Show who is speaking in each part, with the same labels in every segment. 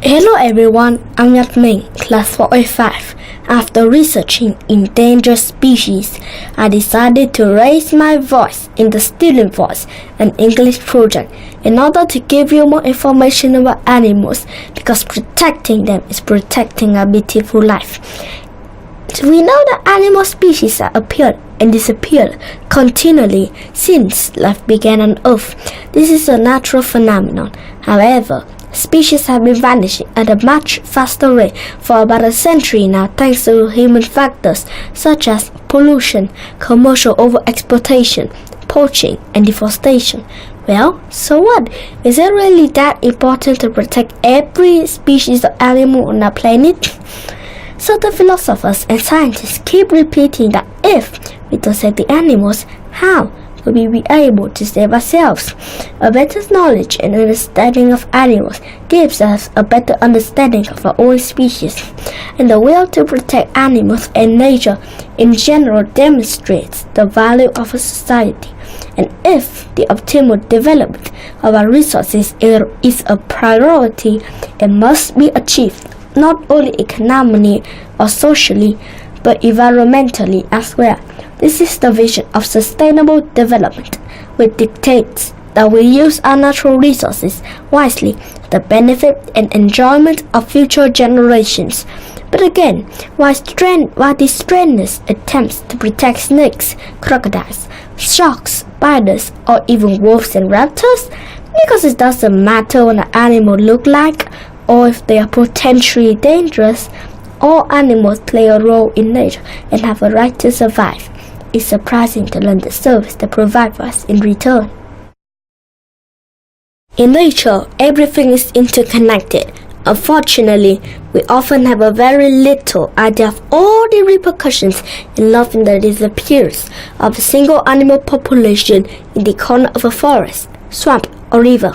Speaker 1: Hello everyone, I'm Nhat Minh, class 4A5. After researching endangered species, I decided to raise my voice in the Student Voice, an English project, in order to give you more information about animals, because protecting them is protecting a beautiful life. We know that animal species have appeared and disappeared continually since life began on Earth. This is a natural phenomenon. However, species have been vanishing at a much faster rate for about a century now, thanks to human factors such as pollution, commercial overexploitation, poaching, and deforestation. Well, so what? Is it really that important to protect every species of animal on our planet? Certain philosophers and scientists keep repeating that if we don't save the animals, how will we be able to save ourselves? A better knowledge and understanding of animals gives us a better understanding of our own species, and the will to protect animals and nature in general demonstrates the value of a society. And if the optimal development of our resources is a priority, it must be achieved not only economically or socially, but environmentally as well. This is the vision of sustainable development, which dictates that we use our natural resources wisely for the benefit and enjoyment of future generations. But again, while the strenuous attempts to protect snakes, crocodiles, sharks, spiders, or even wolves and raptors, because it doesn't matter what an animal looks like or if they are potentially dangerous, all animals play a role in nature and have a right to survive. It's surprising to learn the service they provide for us in return. In nature, everything is interconnected. Unfortunately, we often have a very little idea of all the repercussions involved the disappearance of a single animal population in the corner of a forest, swamp, or river.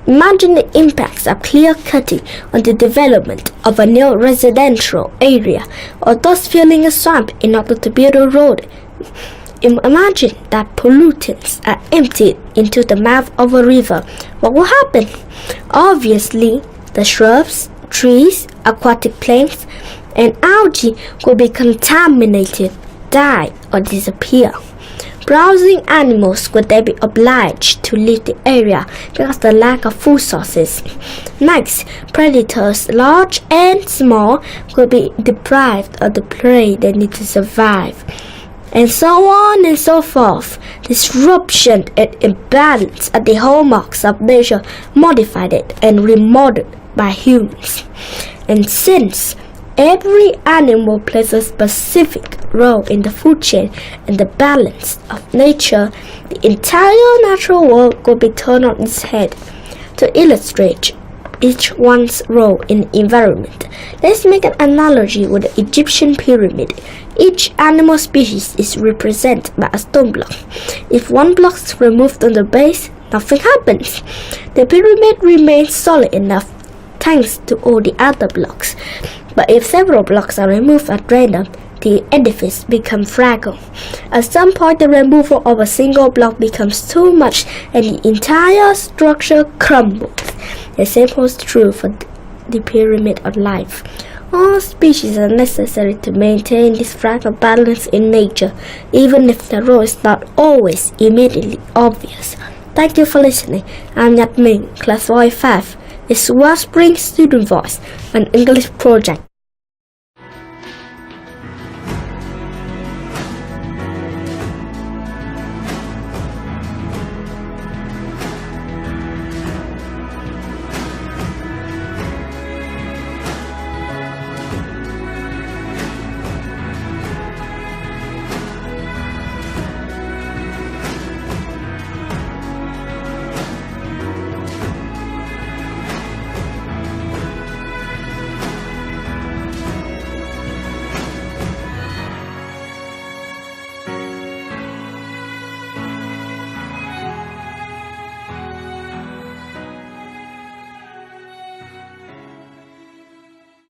Speaker 1: Imagine the impacts of clear cutting on the development of a new residential area, or thus filling a swamp in order to build a road. Imagine that pollutants are emptied into the mouth of a river. What will happen? Obviously, the shrubs, trees, aquatic plants, and algae will be contaminated, die, or disappear. Browsing animals would then be obliged to leave the area because of the lack of food sources. Next, predators, large and small, will be deprived of the prey they need to survive. And so on and so forth. Disruption and imbalance are the hallmarks of nature, modified and remodeled by humans. And since every animal plays a specific role in the food chain and the balance of nature, the entire natural world will be turned on its head. To illustrate each one's role in the environment, let's make an analogy with the Egyptian pyramid. Each animal species is represented by a stone block. If one block is removed on the base, nothing happens. The pyramid remains solid enough thanks to all the other blocks. But if several blocks are removed at random, the edifice becomes fragile. At some point, the removal of a single block becomes too much and the entire structure crumbles. The same holds true for the pyramid of life. All species are necessary to maintain this fragile balance in nature, even if the role is not always immediately obvious. Thank you for listening. I'm Nhat Minh, class 4A5. It's Wellspring Student Voice, an English project.